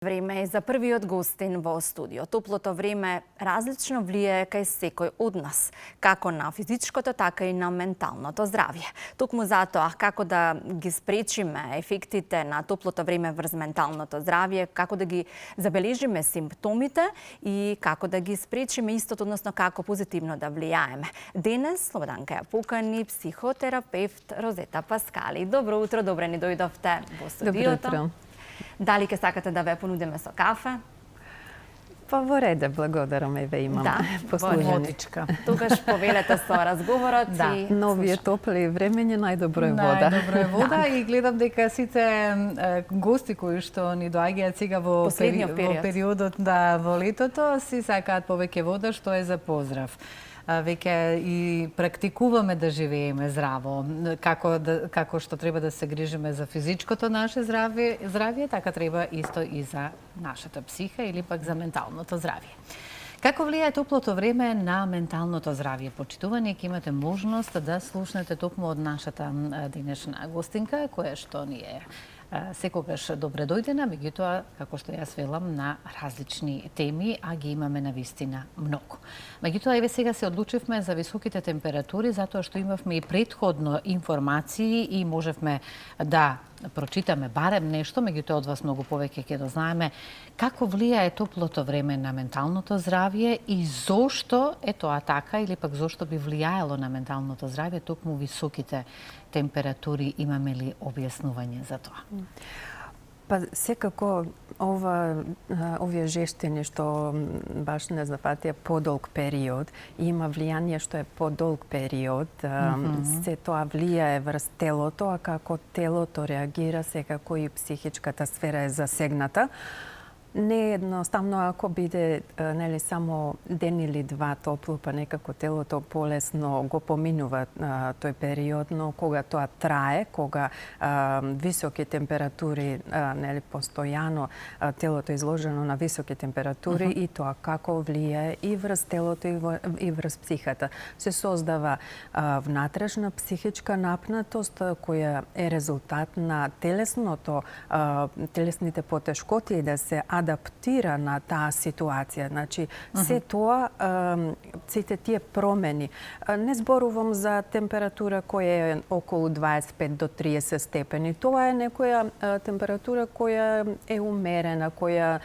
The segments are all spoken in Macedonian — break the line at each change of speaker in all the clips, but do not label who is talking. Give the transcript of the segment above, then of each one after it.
Време е за првиот гостин во студио. Топлото време различно влијае кај секој од нас, како на физичкото, така и на менталното здравје. Токму затоа, како да ги спречиме ефектите на топлото време врз менталното здравје, како да ги забележиме симптомите и како да ги спречиме истото, односно како позитивно да влијаеме. Денес Слободанка ја покани психотерапевт Розета Паскали. Добро утро, добре ни дојдовте во студиото.
Добро утро.
Дали ке сакате да ве понудиме со кафе?
Па во реде, благодарам, еве имам послужени.
Водичка.
Тогаш повелете со разговорот и
Но овие топли времење најдобро е вода.
Најдобро е вода и гледам дека сите гости кои што ни доаѓаат сега во периодот во летото си сакаат повеќе вода, што е за поздрав. Веќе и практикуваме да живееме здраво, како што треба да се грижиме за физичкото наше здравје, така треба исто и за нашата психа или пак за менталното здравје. Како влијае топлото време на менталното здравје? Почитувани, ќе имате можност да слушнете токму од нашата денешна гостинка, која што ни е секогаш добре дојдена, меѓутоа, како што јас велам, на различни теми, а ги имаме навистина многу. Меѓутоа, еве сега се одлучивме за високите температури, затоа што имавме и претходно информации и можевме да прочитаме барем нешто, меѓутоа од вас многу повеќе ќе дознаеме како влијае топлото време на менталното здравје и зошто е тоа така или пак зошто би влијаело на менталното здравје токму високите температури. Имаме ли објаснување за тоа?
Па секако овие жештини што баш не запатија подолг период, има влијание што е подолг период, се тоа влијае врз телото, а како телото реагира, секако и психичката сфера е засегната. Не е едноставно ако биде нели само ден или два топло, па некако телото полесно го поминува тој период, но кога тоа трае, кога високи температури, нели постојано телото е изложено на високи температури и тоа како влијае и врз телото и врз психата. Се создава внатрешна психичка напнатост која е резултат на телесните потешкоти да се адаптира на таа ситуација. Значи, се тоа, сите тие промени. Не зборувам за температура која е околу 25 до 30 степени. Тоа е некоја температура која е умерена, која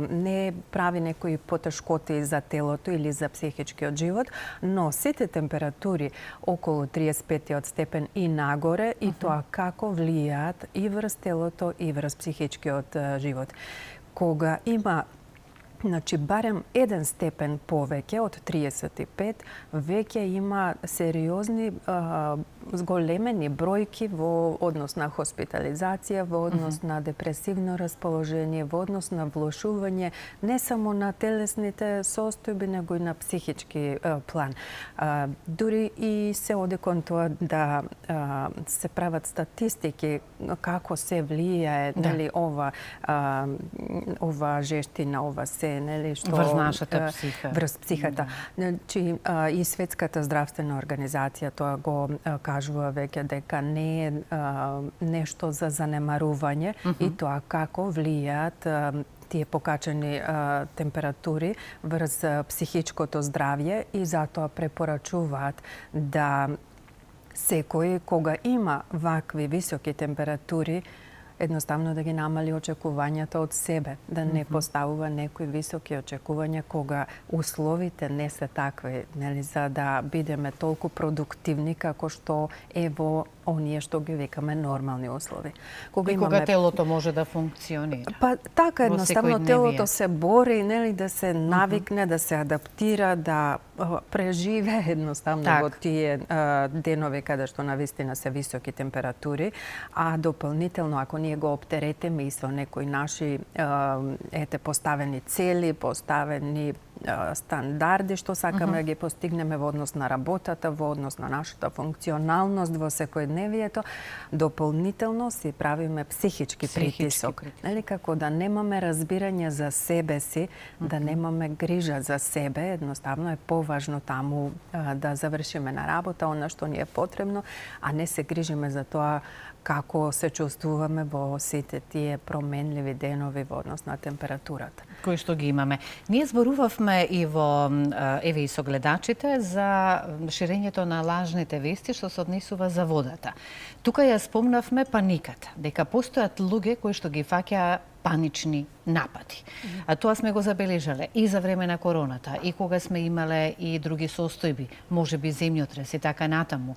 не прави некои потешкоти за телото или за психичкиот живот, но сите температури околу 35 степен и нагоре и тоа како влијаат и врз телото и врз психичкиот живот. Кога има барем 1 степен повеќе од 35, веќе има сериозни зголемени бројки во однос на хоспитализација, во однос на депресивно расположение, во однос на влошување не само на телесните состојби, него и на психички план. Дури и се оди кон тоа да се прават статистики како се влијае нели ова жештина, ова се нели што
врз нашата психа.
Врз психата. Значи и Светската здравствена организација тоа го кажува веќе дека не е нешто за занемарување и тоа како влијаат тие покачени температури врз психичкото здравје и затоа препорачуваат да секој кога има вакви високи температури едноставно да ги намали очекувањата од себе, да не поставува некои високи очекувања кога условите не се такви, нели, за да бидеме толку продуктивни како што е во оние што ги викаме нормални услови.
Кога телото може да функционира.
Па така едноставно телото се бори, нели, да се навикне, да се адаптира, да преживее едноставно во тие денови каде што навистина се високи температури, а дополнително ако ние го оптеретиме и со некои наши поставени цели, поставени стандарди што сакаме да ги постигнеме во однос на работата, во однос на нашата функционалност во секојдневието, дополнително си правиме психички притисок. Нели, како да немаме разбирање за себе си, да немаме грижа за себе, едноставно е поважно таму да завршиме на работа, она што ни е потребно, а не се грижиме за тоа како се чувствуваме во сите тие променливи денови во однос на температурата.
Кои што ги имаме. Ние зборувавме и во еве и со гледачите за ширењето на лажните вести што се однесува за водата. Тука ја спомнавме паниката, дека постојат луѓе кои што ги фаќа панични напади. А тоа сме го забележале и за време на короната, и кога сме имале и други состојби, можеби земјотрес и така натаму.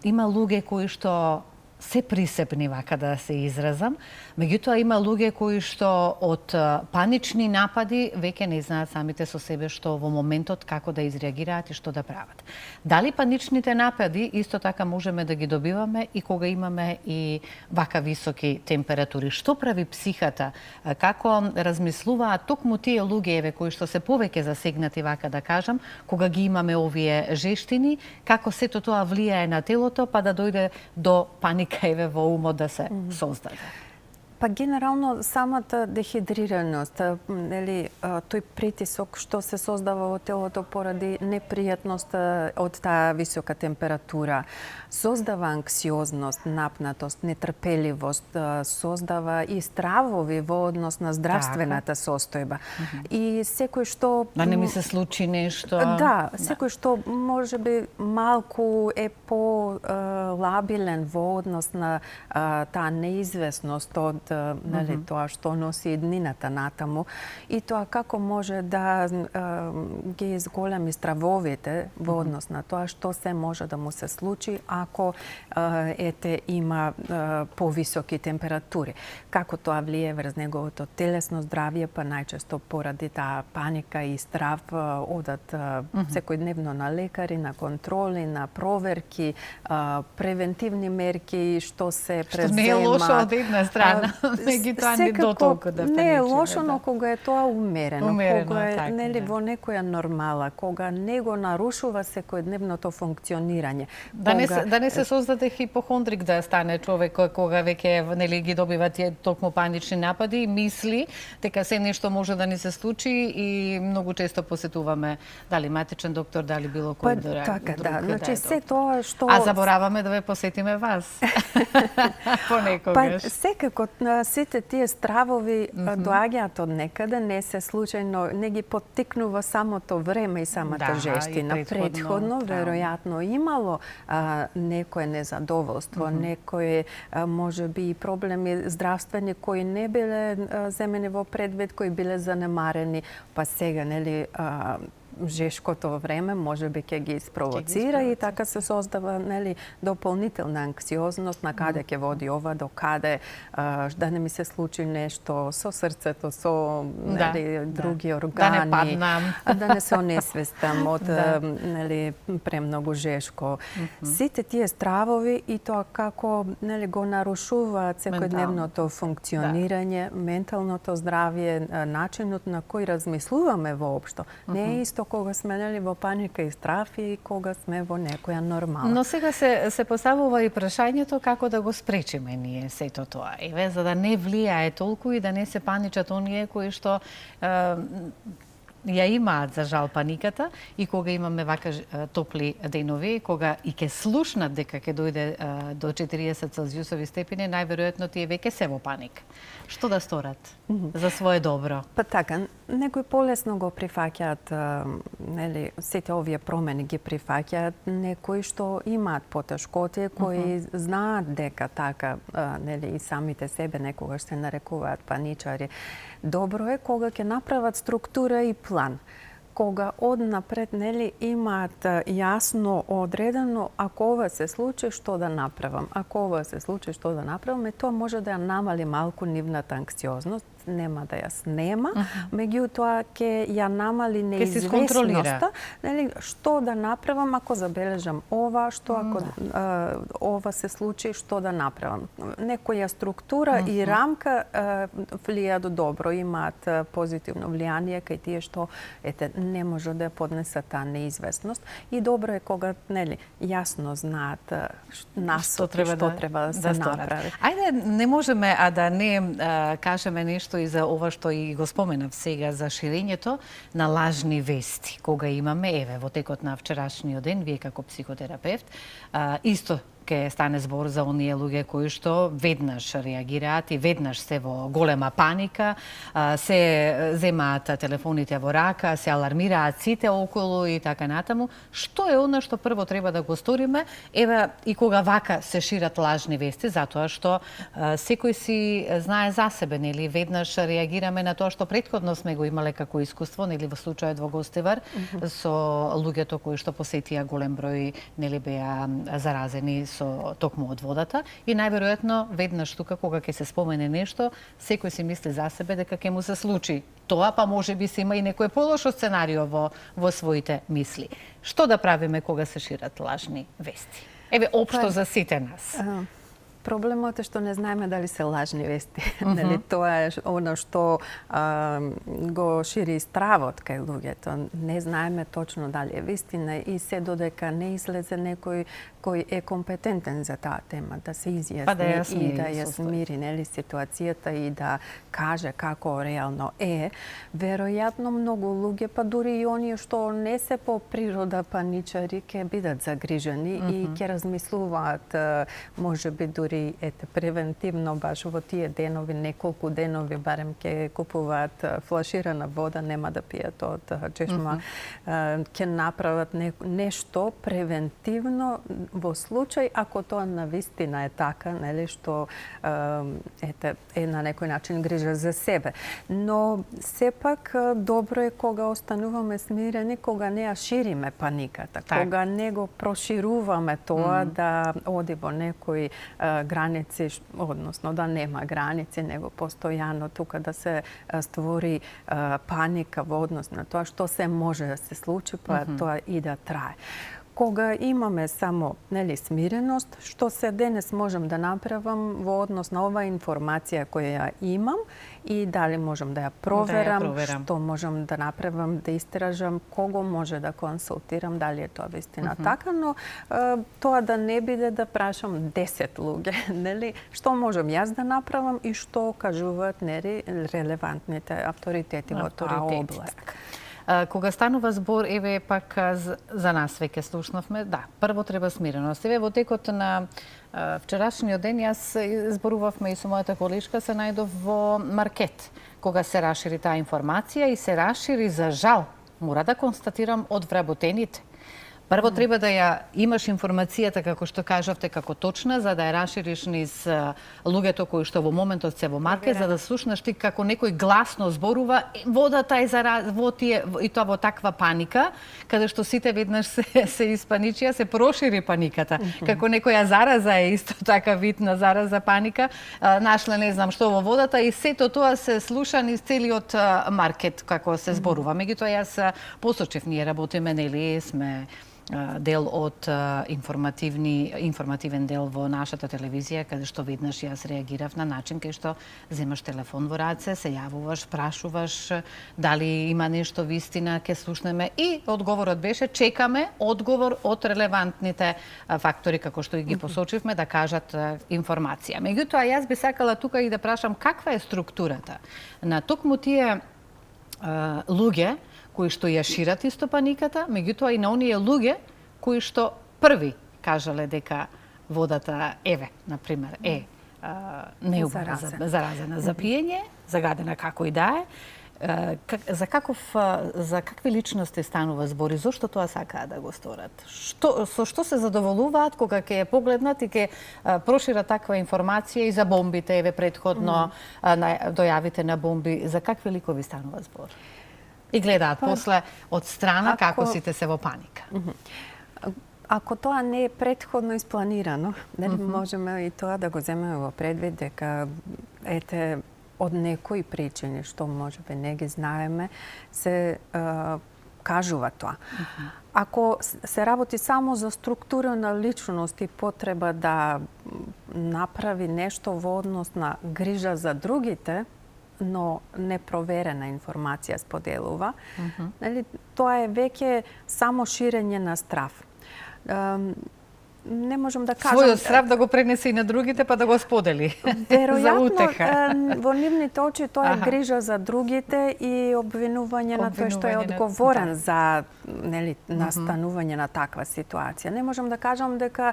Има луѓе кои што се присепни, вака да се изразам, меѓутоа има луѓе кои што од панични напади веќе не знаат самите со себе што во моментот како да изреагираат и што да прават. Дали паничните напади исто така можеме да ги добиваме и кога имаме и вака високи температури? Што прави психата? Како размислуваат токму тие луѓе еве кои што се повеќе засегнати, вака да кажам, кога ги имаме овие жештини, како сето тоа влијае на телото па да дојде до паника еве во умот да се создаде?
Па генерално самата дехидрираност, нели, тој притисок што се создава во телото поради непријатност од таа висока температура, создава анксиозност, напнатост, нетрпеливост, создава и стравови во однос на здравствената состојба. И секој што...
Да не ми се случи нешто...
Да, секој што можеби малку е по-лабилен во однос на таа неизвестност од нели, тоа што носи иднината натаму и тоа како може да ги изголеми стравовите во однос на тоа што се може да му се случи ако има повисоки температури. Како тоа влие врз неговото телесно здравје, па најчесто поради таа паника и страв одат секојдневно на лекари, на контроли, на проверки, превентивни мерки што се презема.
Што не е лошо од една страна.
Секако не е лошо, но кога е тоа умерено, кога е
така,
нели во некоја нормала, кога не го нарушува секојдневното функционирање.
Да не се создаде хипохондрик да стане човек кога веќе нели ги добива тие токму панични напади и мисли дека се нешто може да ни се случи и многу често посетуваме дали матичен доктор, дали било кој друг.
Така, да. Значи се тоа што
А забораваме да ве посетиме вас. Понекогаш.
Па секако сите тие стравови доаѓаат од некаде, не се случајно, не ги поттикнува самото време и самата жештина. Претходно, веројатно имало некое незадоволство, некои можеби и проблеми здравствени кои не биле земени во предвид, кои биле занемарени, па сега нели жешкото време можеби ќе ги спровоцира и така се создава нели дополнителна анксиозност на каде ќе води ова, до каде да не ми се случи нешто со срцето, со нели други органи,
да не паднам,
да не се онесвестам од нели премногу жешко. Сите тие стравови и тоа како нели го нарушуваат секојдневното функционирање, менталното здравје, начинот на кој размислуваме воопшто. Не е исто кога сме нели во паника и страв и кога сме во некоја нормала.
Но сега се поставува и прашањето како да го спречиме ние сето тоа. Еве за да не влијае толку и да не се паничат оние кои што ја имаат за жал паниката и кога имаме вака топли денови, кога и ќе слушнат дека ќе дојде до 40 целзиусови степени, најверојатно тие веќе се во паник. Што да сторат за свое добро?
Па така, некои полесно го прифаќаат, нели, сите овие промени ги прифаќаат, некои што имаат потешкоти, кои знаат дека така, нели, и самите себе некогаш се нарекуваат паничари. Добро е кога ќе направат структура и план. Кога однапред нели имаат јасно одредено ако ова се случи што да направам. Ако ова се случи што да направам, тоа може да ја намали малку нивната анксиозност, нема да ја снема, меѓутоа ќе ја намали неизвестноста, нели што да направам ако забележам ова, што ако ова се случи, што да направам. Некоја структура и рамка влијаат добро, имаат позитивно влијание кај тие што не може да ја поднесат таа неизвестност и добро е кога нели јасно знаат што треба да се направи.
Ајде не можеме да не кажеме нешто и за ова што и го споменав сега за ширењето на лажни вести. Кога имаме, еве, во текот на вчерашниот ден, вие како психотерапевт, исто ке стане збор за оние луѓе кои што веднаш реагираат и веднаш се во голема паника, се земаат телефоните во рака, се алармираат сите околу и така натаму. Што е она што прво треба да го сториме, еве и кога вака се шират лажни вести, затоа што секој си знае за себе, нели, веднаш реагираме на тоа што претходно сме го имале како искуство, нели, во случајот во Гостивар, со луѓето кои што посетија голем број, нели, беа заразени со токму од водата и најверојатно веднаш тука кога ќе се спомене нешто, секој си мисли за себе дека ќе му се случи тоа, па може би се има и некој полошо сценарио во своите мисли. Што да правиме кога се шират лажни вести? Еве општо за сите нас.
Проблемот е што не знаеме дали се лажни вести. Нели, тоа е оно што го шири стравот кај луѓето. Не знаеме точно дали е вистина и се додека не излезе некој кој е компетентен за таа тема, да се изјасни и да ја смири, нели, ситуацијата и да каже како реално е. Веројатно многу луѓе, па дури и оние што не се по природа паничари, ќе бидат загрижени и ќе размислуваат, можеби дури превентивно баш во тие денови, неколку денови барем ќе купуваат флаширана вода, нема да пијат од чешма, ќе направат нешто превентивно во случај ако тоа навистина е така, нели, што е на некој начин грижа за себе. Но сепак добро е кога остануваме смирени, кога не ја шириме паниката, кога не го прошируваме тоа да оди во некои граници, односно да нема граници, него постојано тука да се створи паника во однос на тоа што се може да се случи, па тоа и да трае. Кога имаме само, нели, смиреност, што се денес можам да направам во однос на оваа информација која ја имам и дали можам да ја проверам, што можам да направам, да истражам, кого може да консултирам, дали е тоа вистина така, но тоа да не биде да прашам 10 луѓе, нели, што можам јас да направам и што кажуваат, нели, релевантните авторитети во таа област.
Кога станува збор, еве пак за нас веќе слушнавме, да, прво треба смиреност. Еве во текот на вчерашниот ден јас зборувавме и со мојата колешка, се најдов во маркет, кога се расшири таа информација и се расшири за жал, мора да констатирам, од вработените. Прво треба да ја имаш информацијата, како што кажавте, како точна, за да ја расшириш низ луѓето кои што во моментот се во маркет, за да слушнаш ти како некој гласно зборува, водата е во тие и тоа во таква паника, каде што сите веднаш се испаничија, се прошири паниката. Како некоја зараза е исто така вид на зараза паника, нашле не знам што во водата и сето тоа се слуша низ целиот маркет како се зборува. Меѓутоа јас посочев, ние работиме, нели, сме дел од информативен дел во нашата телевизија, каде што веднаш јас реагирав на начин кај што земаш телефон во раце, се јавуваш, прашуваш дали има нешто вистина, ќе слушнеме и одговорот беше чекаме одговор од релевантните фактори како што и ги посочивме да кажат информација. Меѓутоа јас би сакала тука и да прашам каква е структурата на токму тие луѓе кои што ја шират исто паниката, меѓутоа и на оние луѓе кои што први кажале дека водата, еве, например, е неубава, заразена за пиење, загадена како и да е. За какви личности станува збор и зошто тоа сакаат да го сторат? Со што се задоволуваат кога ќе погледнат и ќе прошират таква информација и за бомбите, еве, претходно дојавите на бомби, за какви ликови станува збор? И гледаат после од страна како сите се во паника.
Ако тоа не е претходно испланирано, нели можеме и тоа да го земеме во предвид дека ете од некои причини што можеби не ги знаеме се кажува тоа. Ако се работи само за структура на личност и потреба да направи нешто во однос на грижа за другите, но непроверена информација споделува, нели, тоа е веќе само ширење на страв. не можам да кажам...
Својот страв да го пренесе и на другите, па да го сподели.
Веројатно, во нивните очи тоа е грижа за другите и обвинување на тој што е одговорен за настанување на таква ситуација. Не можам да кажам дека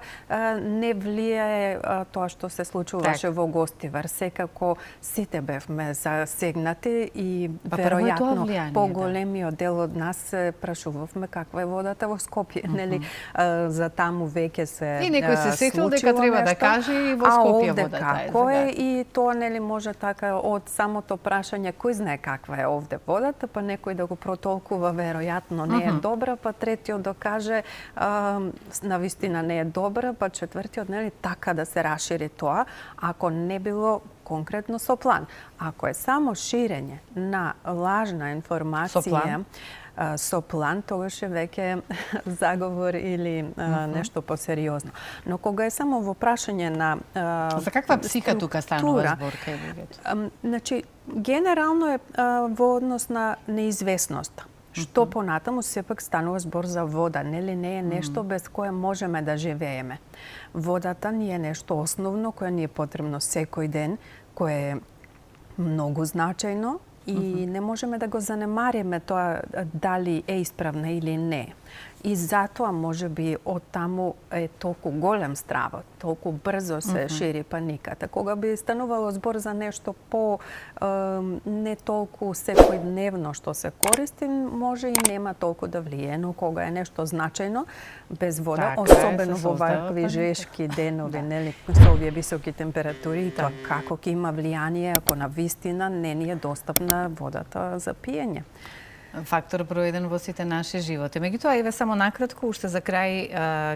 не влијае тоа што се случуваше во Гостивар. Секако сите бевме засегнати и веројатно поголемиот дел од нас се прашувавме каква е водата во Скопје, нели? За таму веќе се
и некој се сетил дека треба да каже и во Скопје водата е.
Како е и тоа нели може така од самото прашање кој знае каква е овде водата, па некој да го протолкува веројатно не е добра, па третиот да каже навистина не е добра, па четвртиот нели така да се расшири тоа, ако не било конкретно со план. Ако е само ширење на лажна информација со план, тогаш е веќе заговор или нешто посериозно. Но кога е само во прашање на
за каква псика тука станува збор кај луѓето?
Значи, генерално е во однос на неизвестноста. Што понатаму сепак станува збор за вода, нели не е нешто без кое можеме да живееме. Водата ни е нешто основно кое ни е потребно секој ден, кое е многу значајно и не можеме да го занемариме тоа дали е исправна или не. И затоа можеби од таму е толку голем стравот, толку брзо се шири паниката. Кога би станувало збор за нешто по не толку секојдневно што се користи, може и нема толку да влие, но кога е нешто значајно без вода, особено во вакви жешки денови, нели, со овие високи температури, тоа како ќе има влијание ако навистина не ни е достапна водата за пиење.
Фактор број 1 во сите наши животи. Меѓутоа, еве само накратко, уште за крај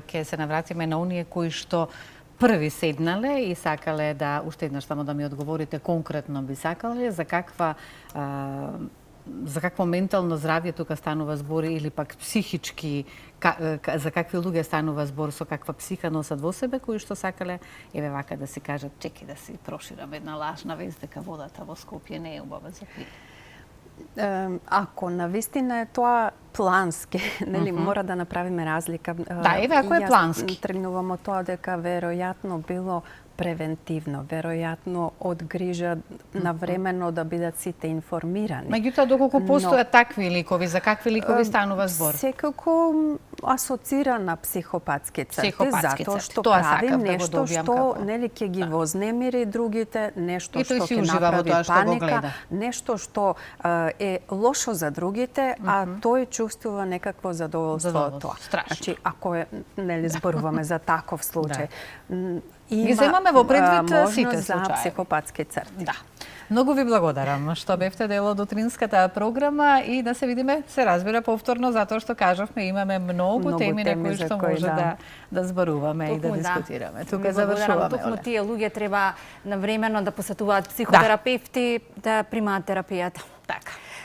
ќе се навратиме на оние кои што први седнале и сакале да, уште еднаш само да ми одговорите конкретно би сакале, за какво ментално здравје тука станува збор или пак психички, за какви луѓе станува збор, со каква психа носат во себе, кои што сакале, еве вака да си кажат, чеки да си проширам една лажна вест дека водата во Скопје не е убава за пиење.
Ако навистина е тоа плански, нели мора да направиме разлика.
Да, еве ако е плански.
Тргнувам од тоа дека веројатно било превентивно, веројатно од грижа навремено да бидат сите информирани.
Меѓутоа, доколку постојат такви ликови, за какви ликови станува збор?
Секако асоцира на психопатски црти, затоа што прави нешто што нели ќе ги вознемири другите, нешто што ќе направи паника, нешто што е лошо за другите, а тој чувствува некакво задоволство од тоа. Значи, ако нели зборуваме за таков случај,
ги земаме во предвид сите
за психопатски црти.
Да. Многу ви благодарам што бевте дел од утринската програма и да се видиме, се разбира повторно, затоа што кажавме имаме многу теми на кои што може да зборуваме и да дискутираме. Тука завршуваме.
Токму тие луѓе треба навремено да посетуваат психотерапевти, да примаат терапијата.
Така.